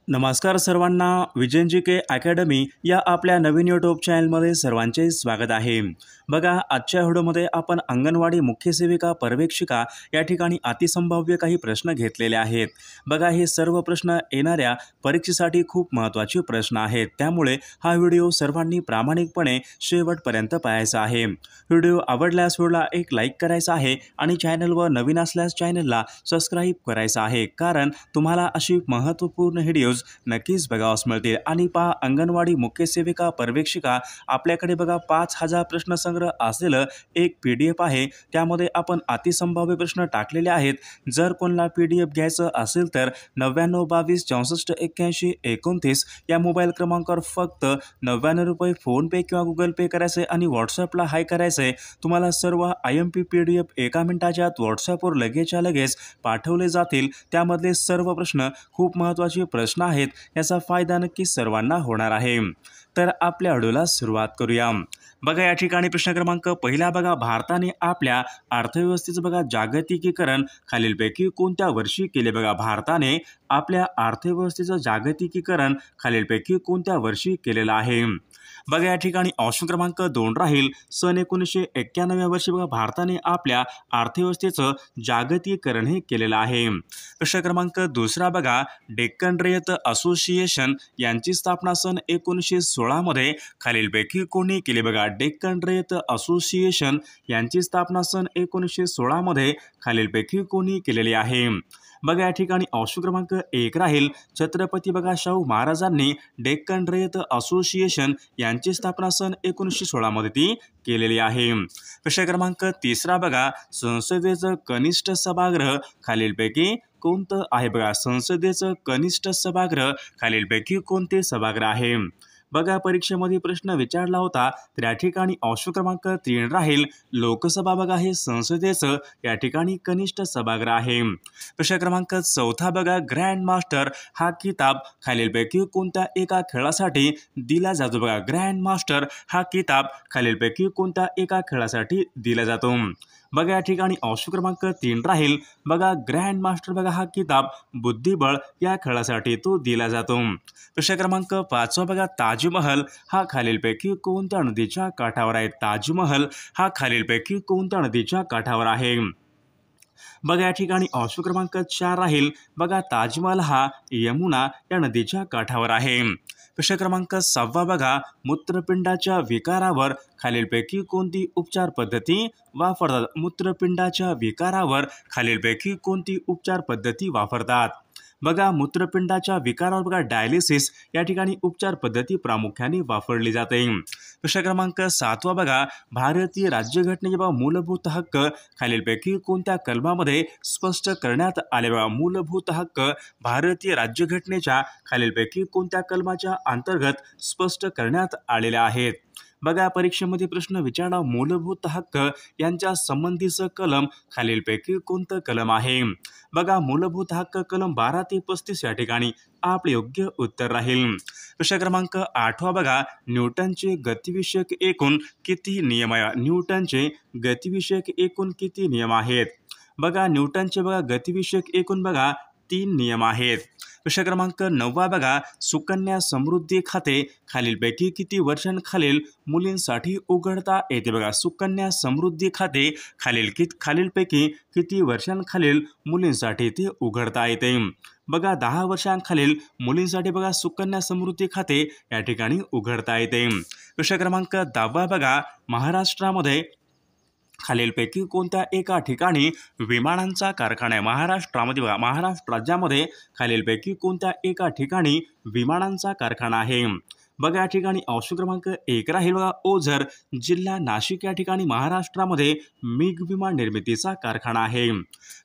नमस्कार सर्वांना, विजयजी के अकॅडमी या आपल्या नवीन यूट्यूब चॅनलमध्ये सर्वांचे स्वागत आहे। बघा, आजच्या व्हिडिओमध्ये आपण अंगणवाडी मुख्य सेविका पर्यवेक्षिका या ठिकाणी अतिसंभाव्य काही प्रश्न घेतलेले आहेत। बघा, हे सर्व प्रश्न येणाऱ्या परीक्षेसाठी खूप महत्त्वाचे प्रश्न आहेत, त्यामुळे हा व्हिडिओ सर्वांनी प्रामाणिकपणे शेवटपर्यंत पाहायचा आहे। व्हिडिओ आवडल्यास व्हिडिओला एक लाईक करायचा आहे आणि चॅनलवर नवीन असल्यास चॅनलला सबस्क्राईब करायचं आहे, कारण तुम्हाला अशी महत्त्वपूर्ण व्हिडिओज नक्कीच बघावयास मिळतील। आणि पहा, अंगणवाडी मुख्य सेविका पर्यवेक्षिका आपल्याकडे बघा 5000 प्रश्नसंग्रह असलेलं एक PDF आहे। त्यामध्ये आपण अतिसंभाव्य प्रश्न टाकलेले आहेत। जर कोणाला PDF घ्यायचं असेल तर 9922648129 या मोबाईल क्रमांकावर फक्त 99 रुपये फोनपे किंवा गुगल पे करायचे आणि व्हॉट्सअपला हाय करायचे। तुम्हाला सर्व IMP PDF एका मिनिटाच्या आत व्हॉट्सअपवर लगेचच्या लगेच पाठवले जातील। त्यामधले सर्व प्रश्न खूप महत्त्वाचे प्रश्न आहेत, याचा फायदा नक्की सर्वांना होणार आहे। तर आपल्या व्हिडिओला सुरुवात करूया। बघा, या ठिकाणी प्रश्न क्रमांक पहिला बघा, भारताने आपल्या अर्थव्यवस्थेचं बघा जागतिकीकरण खालीलपैकी कोणत्या वर्षी केले? बघा, भारताने आपल्या अर्थव्यवस्थेचं जागतिकीकरण खालीलपैकी कोणत्या वर्षी केलेलं आहे? बघा, या ठिकाणी ऑप्शन क्रमांक 2 राहील सन 1991 या वर्षी बघा भारताने आपल्या अर्थव्यवस्थेचं जागतिकीकरण हे केलेलं आहे। प्रश्न क्रमांक दुसरा बघा, डेक्कन रयत असोसिएशन यांची स्थापना सन 1916 मध्ये खालीलपैकी कोणी केली? बघा, डेक्कन रयत असोसिएशन यांची स्थापना सन 1916 मध्ये खालीलपैकी कोणी केलेली आहे? बघा, या ठिकाणी ऑप्शन क्रमांक 1 राहील छत्रपती बघा शाहू महाराजांनी डेक्कन रयत असोसिएशन यांची स्थापना सन 1916 मध्ये ती केलेली आहे। प्रश्न क्रमांक तिसरा बघा, संसदेचं कनिष्ठ सभागृह खालीलपैकी कोणतं आहे? बघा, संसदेचं कनिष्ठ सभागृह खालीलपैकी कोणते सभागृह आहे? बघा, परीक्षेमध्ये प्रश्न विचारला होता, तर या ठिकाणी ऑप्शन क्रमांक 3 राहील लोकसभा बघा हे संसदेचं या ठिकाणी कनिष्ठ सभागृह आहे। प्रश्न क्रमांक 4 बघा, ग्रँड मास्टर हा किताब खालीलपैकी कोणत्या एका खेळासाठी दिला जातो? बघा, ग्रँड मास्टर हा किताब खालीलपैकी कोणत्या एका खेळासाठी दिला जातो? बघा, या ठिकाणी ऑप्शन क्रमांक 3 राहील बघा, ग्रँड मास्टर बघा हा किताब बुद्धिबळ या खेळासाठी तो दिला जातो। प्रश्न क्रमांक 5 बघा, ताजमहल हा खालीलपैकी कोणत्या नदीच्या काठावर आहे? ताजमहल हा खालीलपैकी कोणत्या नदीच्या काठावर आहे? बघा, या ठिकाणी ऑप्शन क्रमांक 4 राहील बघा, ताजमहल हा यमुना या नदीच्या काठावर आहे। प्रश्न क्रमांक 6 बघा, मूत्रपिंडाच्या विकारावर खालीलपैकी कोणती उपचार पद्धती वापरतात? मूत्रपिंडाच्या विकारावर खालीलपैकी कोणती उपचार पद्धती वापरतात? बघा, मूत्रपिंडाच्या विकारावर बघा डायलिसिस या ठिकाणी उपचार पद्धती प्रामुख्याने वापरली जाते। प्रश्न क्रमांक 7 बघा, भारतीय राज्यघटनेचे बघा मूलभूत हक्क खालीलपैकी कोणत्या कलमामध्ये स्पष्ट करण्यात आले? बघा, मूलभूत हक्क भारतीय राज्यघटनेच्या खालीलपैकी कोणत्या कलमाच्या अंतर्गत स्पष्ट करण्यात आलेले आहेत? बघा, परीक्षेमध्ये प्रश्न विचारला, मूलभूत हक्क यांच्या संबंधीचं कलम खालीलपैकी कोणतं कलम आहे? बघा, मूलभूत हक्क कलम 12 ते 35 या ठिकाणी आपले योग्य उत्तर राहील। प्रश्न क्रमांक 8 बघा, न्यूटनचे गतिविषयक एकूण किती नियम आहे? न्यूटनचे गतिविषयक एकूण किती नियम आहेत? बघा, न्यूटनचे बघा गतिविषयक एकूण बघा 3 नियम आहेत। प्रश्न क्रमांक 9 बघा, सुकन्या समृद्धी खाते खालीलपैकी किती वर्षांखालील मुलींसाठी उघडता येते? बघा, सुकन्या समृद्धी खाते खालीलपैकी किती वर्षांखालील मुलींसाठी ते उघडता येते? बघा, 10 वर्षांखालील मुलींसाठी बघा सुकन्या समृद्धी खाते या ठिकाणी उघडता येते। प्रश्न क्रमांक 10 बघा, महाराष्ट्रामध्ये खालीलपैकी कोणत्या एका ठिकाणी विमानांचा कारखाना आहे? महाराष्ट्रामध्ये बघा, महाराष्ट्र राज्यामध्ये खालीलपैकी कोणत्या एका ठिकाणी विमानांचा कारखाना आहे? बघा, या ठिकाणी ऑप्शन क्रमांक 1 राहील बघा, ओझर जिल्हा नाशिक या ठिकाणी महाराष्ट्रामध्ये मिग विमान निर्मितीचा कारखाना आहे।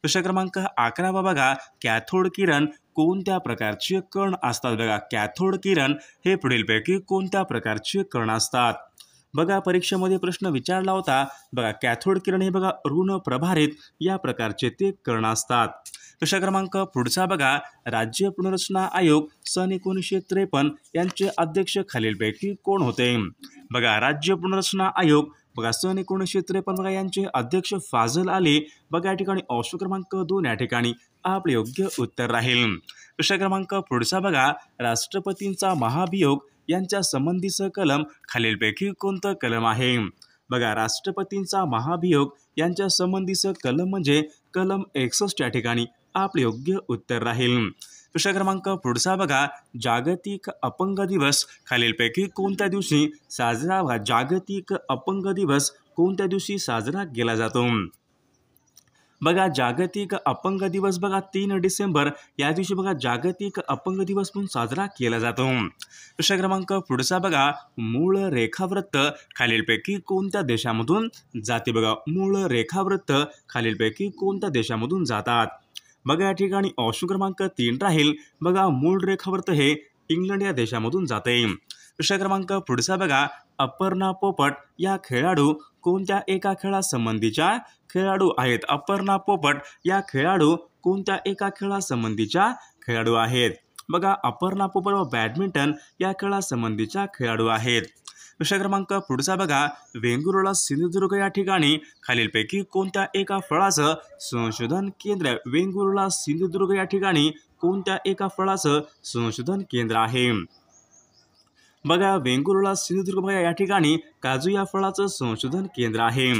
प्रश्न क्रमांक 11 बघा, कॅथोड किरण कोणत्या प्रकारचे कण असतात? बघा, कॅथोड किरण हे पुढीलपैकी कोणत्या प्रकारचे कण असतात? बघा, परीक्षेमध्ये प्रश्न विचारला होता, बघा कॅथोड किरण हे बघा ऋण प्रभारित या प्रकारचे ते कण असतात। प्रश्न क्रमांक पुढचा बघा, राज्य पुनर्रचना आयोग सन 1953 यांचे अध्यक्ष खालीलपैकी कोण होते? बघा, राज्य पुनर्रचना आयोग बघा सन 1953 बघा यांचे अध्यक्ष फाजल आली बघा या ठिकाणी ऑप्शन क्रमांक 2 या ठिकाणी आपले योग्य उत्तर राहील. प्रश्न क्रमांक पुढचा बघा राष्ट्रपतींचा महाभियोग यांच्या संबंधीचं कलम खालीलपैकी कोणतं कलम आहे. बघा राष्ट्रपतींचा महाभियोग यांच्या संबंधीचं कलम म्हणजे कलम 61 या ठिकाणी आपले योग्य उत्तर राहील. प्रश्न क्रमांक पुढचा बघा जागतिक अपंग दिवस खालीलपैकी कोणत्या दिवशी साजरा जागतिक अपंग दिवस कोणत्या दिवशी साजरा केला जातो. बघा जागतिक अपंग दिवस बघा 3 डिसेंबर या दिवशी बघा जागतिक अपंग दिवस म्हणून साजरा केला जातो. प्रश्न क्रमांक पुढचा बघा मूळ रेखावृत्त खालीलपैकी कोणत्या देशामधून जाते. बघा मूळ रेखावृत्त खालीलपैकी कोणत्या देशामधून जातात. बघा या ठिकाणी ऑप्शन क्रमांक 3 राहील बघा मूळ रेखावृत्त हे इंग्लंड या देशामधून जाते. प्रश्न क्रमांक पुढचा बघा अपर्णा पोपट या खेळाडू कोणत्या एका खेळासंबंधीच्या खेळाडू आहेत. अपर्णा पोपट या खेळाडू कोणत्या एका खेळासंबंधीच्या खेळाडू आहेत. बघा अपर्णा पोपट व बॅडमिंटन या खेळासंबंधीच्या खेळाडू आहेत. प्रश्न क्रमांक पुढचा बघा वेंगुर्ला सिंधुदुर्ग या ठिकाणी खालीलपैकी कोणत्या एका फळाचं संशोधन केंद्र. वेंगुर्ला सिंधुदुर्ग या ठिकाणी कोणत्या एका फळाचं संशोधन केंद्र आहे. बघा वेंगुर्ला सिंधुदुर्ग बघा या ठिकाणी काजू या फळाचं संशोधन केंद्र आहे.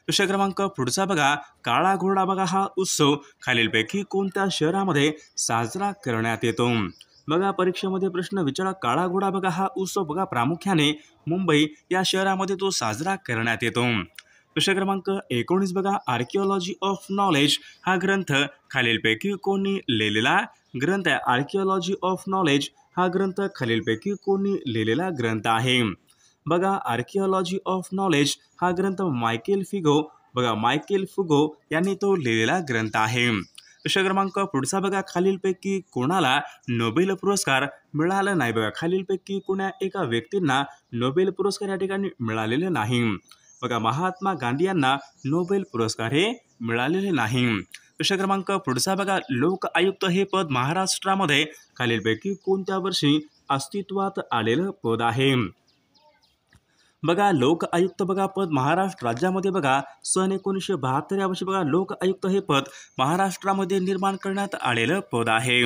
प्रश्न क्रमांक पुढचा बघा काळा घोडा बघा हा उत्सव खालीलपैकी कोणत्या शहरामध्ये साजरा करण्यात येतो. बघा परीक्षेमध्ये प्रश्न विचारा काळा घोडा बघा हा उत्सव बघा प्रामुख्याने मुंबई या शहरामध्ये तो साजरा करण्यात येतो. प्रश्न क्रमांक 19 बघा आर्किओलॉजी ऑफ नॉलेज हा ग्रंथ खालीलपैकी कोणी लिहिलेला ग्रंथ आहे. आर्किओलॉजी ऑफ नॉलेज हा ग्रंथ खालीलपैकी कोणी लिहिलेला ग्रंथ आहे. बघा आर्किओलॉजी ऑफ नॉलेज हा ग्रंथ मायकेल फिगो बघा मायकेल फुगो यांनी तो लिहिलेला ग्रंथ आहे. प्रश्न क्रमांक पुढचा बघा खालीलपैकी कोणाला नोबेल पुरस्कार मिळाला नाही. बघा खालीलपैकी कोणा एका व्यक्तींना नोबेल पुरस्कार या ठिकाणी मिळालेले नाही. बघा महात्मा गांधी यांना नोबेल पुरस्कार हे मिळालेले नाही. प्रश्न क्रमांक पुढचा बघा लोक आयुक्त हे पद महाराष्ट्रामध्ये खालीलपैकी कोणत्या वर्षी अस्तित्वात आलेलं पद आहे. बघा लोक आयुक्त बघा पद महाराष्ट्र राज्यामध्ये बघा सन 1972 या वर्षी बघा लोक आयुक्त हे पद महाराष्ट्रामध्ये निर्माण करण्यात आलेलं पद आहे.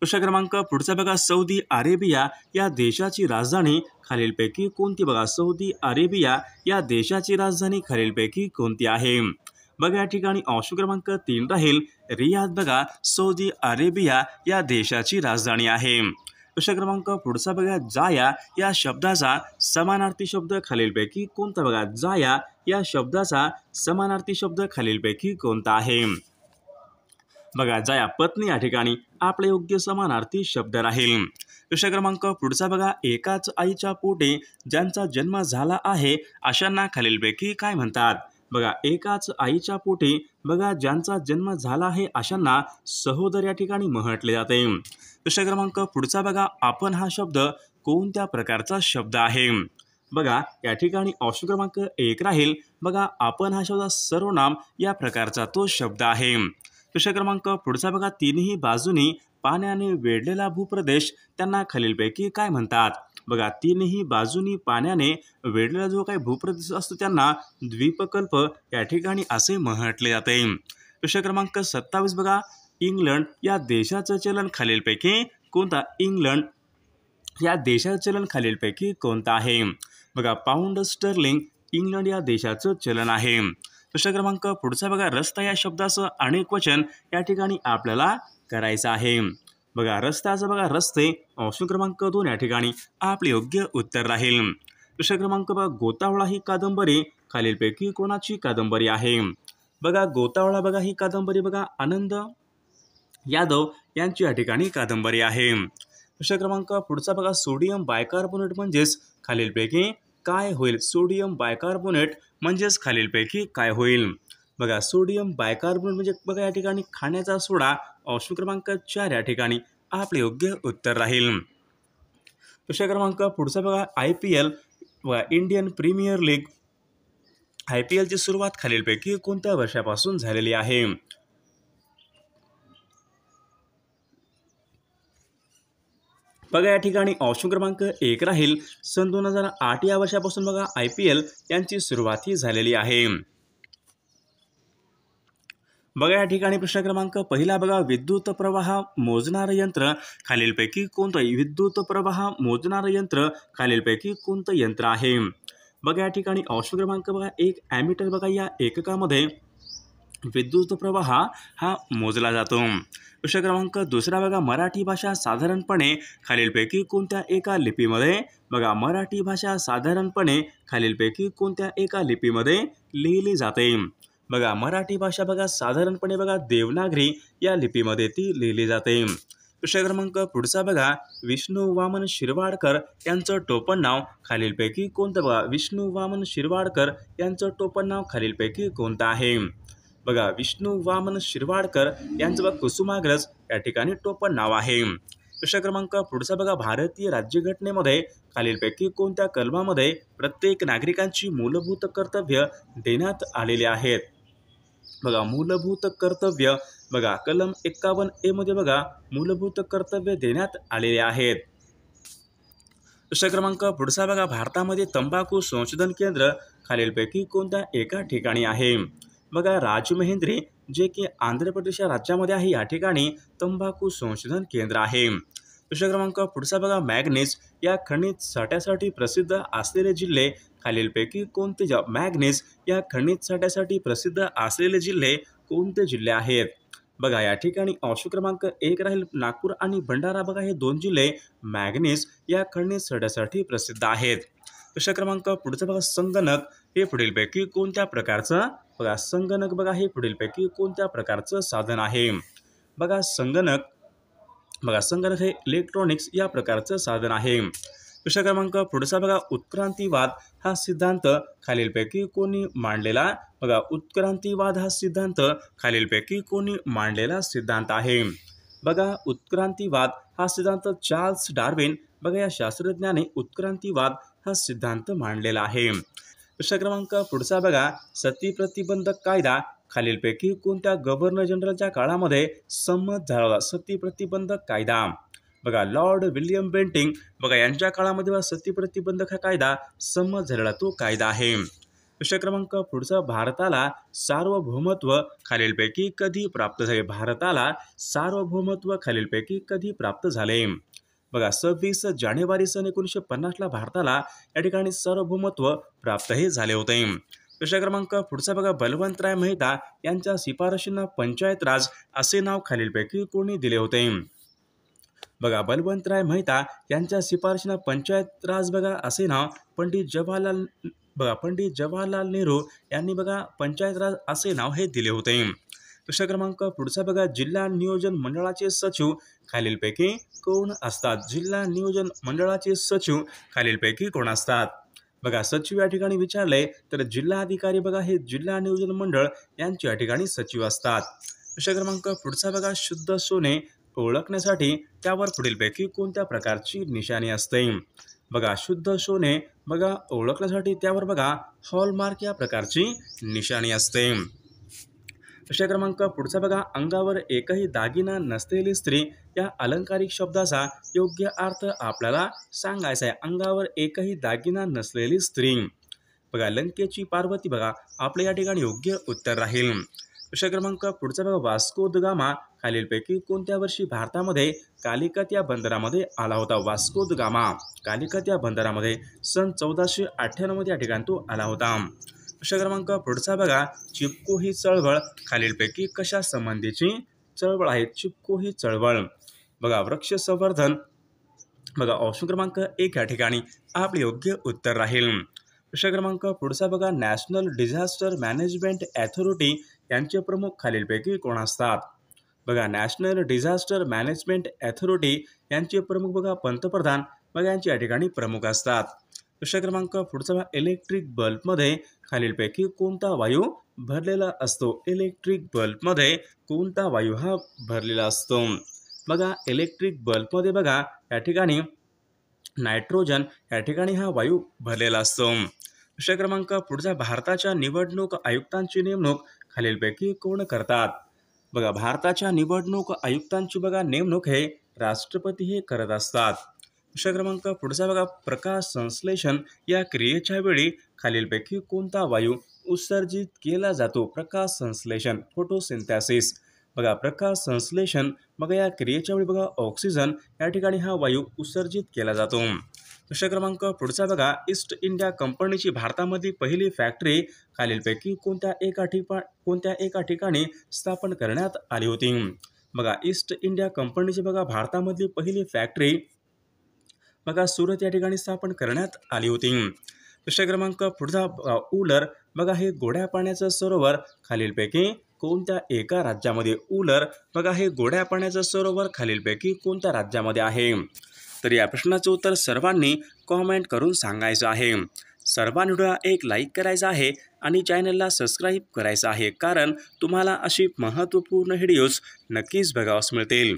प्रश्न क्रमांक पुढचा बघा सौदी अरेबिया या देशाची राजधानी खालीलपैकी कोणती. बघा सौदी अरेबिया या देशाची राजधानी खालीलपैकी कोणती आहे. बघा या ठिकाणी ऑप्शन क्रमांक 3 राहील रियाद बघा सौदी अरेबिया या देशाची राजधानी आहे. प्रश्न क्रमांक पुढचा बघा जाया या शब्दाचा समानार्थी शब्द खालीलपैकी कोणता. बघा जाया या शब्दाचा समानार्थी शब्द खालीलपैकी कोणता आहे. बघा जाया पत्नी या ठिकाणी आपले योग्य समानार्थी शब्द राहील. प्रश्न क्रमांक पुढचा बघा एकाच आईच्या पोटी ज्यांचा जन्म झाला आहे अशांना खालीलपैकी काय म्हणतात. बघा एकाच आईच्या पोटी बघा ज्यांचा जन्म झाला आहे अशांना सहोदर या ठिकाणी म्हटले जाते. प्रश्न क्रमांक पुढचा बघा आपण हा शब्द कोणत्या प्रकारचा शब्द आहे. बघा या ठिकाणी ऑप्शन क्रमांक 1 राहील बघा आपण हा शब्द सर्वनाम या प्रकारचा तो शब्द आहे. प्रश्न क्रमांक पुढचा बघा तिन्ही बाजूनी पाण्याने वेढलेला भूप्रदेश त्यांना खालीलपैकी काय म्हणतात. बघा तिन्ही बाजूनी पाण्याने वेढलेला जो काही भूप्रदेश असतो त्यांना द्वीपकल्प या ठिकाणी असे म्हटले जाते. प्रश्न क्रमांक 27 बघा इंग्लंड या देशाचं चलन खालीलपैकी कोणता. इंग्लंड या देशाचं चलन खालीलपैकी कोणता आहे. बघा पाऊंड स्टर्लिंग इंग्लंड या देशाचं चलन आहे. प्रश्न क्रमांक पुढचा बघा रस्ता या शब्दाचं अनेक वचन या ठिकाणी आपल्याला करायचं आहे. बघा रस्त्याचं बघा रस्ते ऑप्शन क्रमांक 2 या ठिकाणी आपले योग्य उत्तर राहील. प्रश्न क्रमांक बघा गोतावळा ही कादंबरी खालीलपैकी कोणाची कादंबरी आहे. बघा गोतावळा बघा ही कादंबरी बघा आनंद यादव यांची या ठिकाणी कादंबरी आहे. प्रश्न क्रमांक पुढचा बघा सोडियम बायकार्बोनेट म्हणजेच खालीलपैकी काय होईल. सोडियम बायकार्बोनेट म्हणजेच खालीलपैकी काय होईल. बघा सोडियम बायकार्बोनेट म्हणजे बघा या ठिकाणी खाण्याचा सोडा ऑप्शन क्रमांक 4 या ठिकाणी आपले योग्य उत्तर राहील. प्रश्न क्रमांक पुढचा बघा IPL बघा इंडियन प्रीमियर लीग IPLची सुरुवात खालीलपैकी कोणत्या वर्षापासून झालेली आहे. बघा या ठिकाणी ऑप्शन क्रमांक 1 राहील सन 2008 या वर्षापासून बघा IPL यांची सुरुवात ही झालेली आहे। बघा या ठिकाणी प्रश्न क्रमांक पहिला बघा विद्युत प्रवाह मोजणारं यंत्र खालीलपैकी कोणतं? विद्युत प्रवाह मोजणारं यंत्र खालीलपैकी कोणतं यंत्र आहे? बघा या ठिकाणी ऑप्शन क्रमांक बघा 1 ॲमीटर बघा या एककामध्ये विद्युत प्रवाह हा मोजला जातो। प्रश्न क्रमांक दुसरा बघा मराठी भाषा साधारणपणे खालीलपैकी कोणत्या एका लिपीमध्ये बघा मराठी भाषा साधारणपणे खालीलपैकी कोणत्या एका लिपीमध्ये लिहिली जाते? बघा मराठी भाषा बघा साधारणपणे बघा देवनागरी या लिपीमध्ये ती लिहिली जाते। प्रश्न क्रमांक पुढचा बघा विष्णू वामन शिरवाडकर यांचं टोपण नाव खालीलपैकी कोणतं? बघा विष्णू वामन शिरवाडकर यांचं टोपण नाव खालीलपैकी कोणतं आहे? बघा विष्णू वामन शिरवाडकर यांचं बघा कुसुमाग्रज या ठिकाणी टोपण नाव आहे। प्रश्न क्रमांक पुढचा बघा भारतीय राज्यघटनेमध्ये खालीलपैकी कोणत्या कलमामध्ये प्रत्येक नागरिकांची मूलभूत कर्तव्य देण्यात आलेली आहेत? बघा मूलभूत कर्तव्य बघा कलम 51A मध्ये बघा मूलभूत कर्तव्य देण्यात आलेले आहेत। प्रश्न क्रमांक पुढचा बघा भारतामध्ये तंबाखू संशोधन केंद्र खालीलपैकी कोणत्या एका ठिकाणी आहे? बघा राजमहेंद्री जे की आंध्र प्रदेश या राज्यामध्ये आहे या ठिकाणी तंबाखू संशोधन केंद्र आहे। प्रश्न क्रमांक पुढचा बघा मॅग्नीज या खनिज साठ्यासाठी प्रसिद्ध असलेले जिल्हे खालीलपैकी कोणते? मॅग्नीज या खनिज साठ्यासाठी प्रसिद्ध असलेले जिल्हे कोणते जिल्हे आहेत? बघा या ठिकाणी ऑप्शन क्रमांक 1 राहील नागपूर आणि भंडारा बघा हे दोन जिल्हे मॅग्नीज या खनिज साठ्यासाठी प्रसिद्ध आहेत। प्रश्न क्रमांक पुढचा बघा संगणक हे पुढीलपैकी कोणत्या प्रकारचं बघा संगणक बघा हे पुढीलपैकी कोणत्या प्रकारचं साधन आहे? बघा संगणक हे इलेक्ट्रॉनिक्स या प्रकारचं साधन आहे। प्रश्न क्रमांक पुढचा बघा उत्क्रांतीवाद हा सिद्धांत खालीलपैकी कोणी मांडलेला? बघा उत्क्रांतीवाद हा सिद्धांत खालीलपैकी कोणी मांडलेला सिद्धांत आहे? बघा उत्क्रांतीवाद हा सिद्धांत चार्ल्स डार्विन बघा या शास्त्रज्ञाने उत्क्रांतीवाद हा सिद्धांत मांडलेला आहे। प्रश्न क्रमांक पुढचा बघा सती प्रतिबंधक कायदा खालीलपैकी कोणत्या गव्हर्नर जनरलच्या काळामध्ये संमत झाला? सती प्रतिबंधक कायदा बघा लॉर्ड विल्यम बेंटिंग बघा यांच्या काळामध्ये सती प्रतिबंधक हा कायदा संमत झालेला तो कायदा आहे। प्रश्न क्रमांक पुढचा भारताला सार्वभौमत्व खालीलपैकी कधी प्राप्त झाले? भारताला सार्वभौमत्व खालीलपैकी कधी प्राप्त झाले? बघा 26 जानेवारी सन 1950ला भारताला या ठिकाणी सार्वभौमत्व प्राप्त हे झाले होते। प्रश्न क्रमांक पुढचा बघा बलवंतराय मेहता यांच्या शिफारशींना पंचायत राज असे नाव खालीलपैकी कोणी दिले होते? बघा बलवंतराय मेहता यांच्या शिफारशींना पंचायत राज बघा असे नाव पंडित जवाहरलाल नेहरू यांनी बघा पंचायत राज असे नाव हे दिले होते। प्रश्न क्रमांक पुढचा बघा जिल्हा नियोजन मंडळाचे सचिव खालीलपैकी कोण असतात? जिल्हा नियोजन मंडळाचे सचिव खालीलपैकी कोण असतात? बघा सचिव या ठिकाणी विचारले तर जिल्हाधिकारी बघा हे जिल्हा नियोजन मंडळ यांच्या ठिकाणी सचिव असतात। प्रश्न क्रमांक पुढचा बघा शुद्ध सोने ओळखण्यासाठी त्यावर पुढीलपैकी कोणत्या प्रकारची निशाणी असते? बघा शुद्ध सोने बघा ओळखण्यासाठी त्यावर बघा हॉलमार्क या प्रकारची निशाणी असते। प्रश्न क्रमांक पुढचा बघा अंगावर एकही दागिना नसलेली स्त्री या अलंकारिक शब्दाचा योग्य अर्थ आपल्याला सांगायचा आहे। अंगावर एकही दागिना नसलेली स्त्री बघा लंकेची पार्वती बघा आपल्या या ठिकाणी योग्य उत्तर राहील। प्रश्न क्रमांक पुढचा बघा वास्को द गामा खालीलपैकी कोणत्या वर्षी भारतामध्ये कालिकत या बंदरामध्ये आला होता? वास्को द गामा कालिकत या बंदरामध्ये सन 1498 मध्ये या ठिकाणी तो आला होता। प्रश्न क्रमांक पुढचा बघा चिपको ही चळवळ खालीलपैकी कशा संबंधीची चळवळ आहे? चिपको ही चळवळ बघा वृक्ष संवर्धन बघा ऑप्शन क्रमांक 1 या ठिकाणी आपले योग्य उत्तर राहील। प्रश्न क्रमांक पुढचा बघा नॅशनल डिझास्टर मॅनेजमेंट अथॉरिटी यांचे प्रमुख खालीलपैकी कोण असतात? बघा नॅशनल डिझास्टर मॅनेजमेंट अथॉरिटी यांचे प्रमुख बघा पंतप्रधान बघा यांचे या ठिकाणी प्रमुख असतात। प्रश्न क्रमांक पुढचा बघा इलेक्ट्रिक बल्बमध्ये खालीलपैकी कोणता वायू भरलेला असतो? इलेक्ट्रिक बल्बमध्ये कोणता वायू हा भरलेला असतो? बघा इलेक्ट्रिक बल्बमध्ये बघा या ठिकाणी नायट्रोजन या ठिकाणी हा वायू भरलेला असतो। प्रश्न क्रमांक पुढचा भारताच्या निवडणूक आयुक्तांची नेमणूक खालीलपैकी कोण करतात? बघा भारताच्या निवडणूक आयुक्तांची बघा नेमणूक हे राष्ट्रपती हे करत असतात। प्रश्न क्रमांक पुढचा बघा, प्रकाश संश्लेषण या क्रियेच्या वेळी खालीलपैकी कोणता वायू उत्सर्जित केला जातो? प्रकाश संश्लेषण, फोटोसिंथेसिस. बघा, प्रकाश संश्लेषण बघा या क्रियेच्या वेळी बघा ऑक्सिजन या ठिकाणी हा वायू उत्सर्जित केला जातो. प्रश्न क्रमांक पुढचा बघा, ईस्ट इंडिया कंपनीची भारतामध्ये पहिली फॅक्टरी खालीलपैकी कोणत्या एका ठिकाणी स्थापन करण्यात आली होती? बघा, ईस्ट इंडिया कंपनीची बघा भारतामधली पहिली फॅक्टरी बघा सुरत या ठिकाणी स्थापन करण्यात आली होती. प्रश्न क्रमांक पुढचा उलर बघा हे गोड्या पाण्याचं सरोवर खालीलपैकी कोणत्या एका राज्यामध्ये? उलर बघा हे गोड्या पाण्याचं सरोवर खालीलपैकी कोणत्या राज्यामध्ये आहे? तर या प्रश्नाचं उत्तर सर्वांनी कॉमेंट करून सांगायचं आहे. सर्वांनी व्हिडिओला एक लाईक करायचा आहे आणि चॅनलला सबस्क्राईब करायचं आहे, कारण तुम्हाला अशी महत्त्वपूर्ण व्हिडिओज नक्कीच बघावयास मिळतील.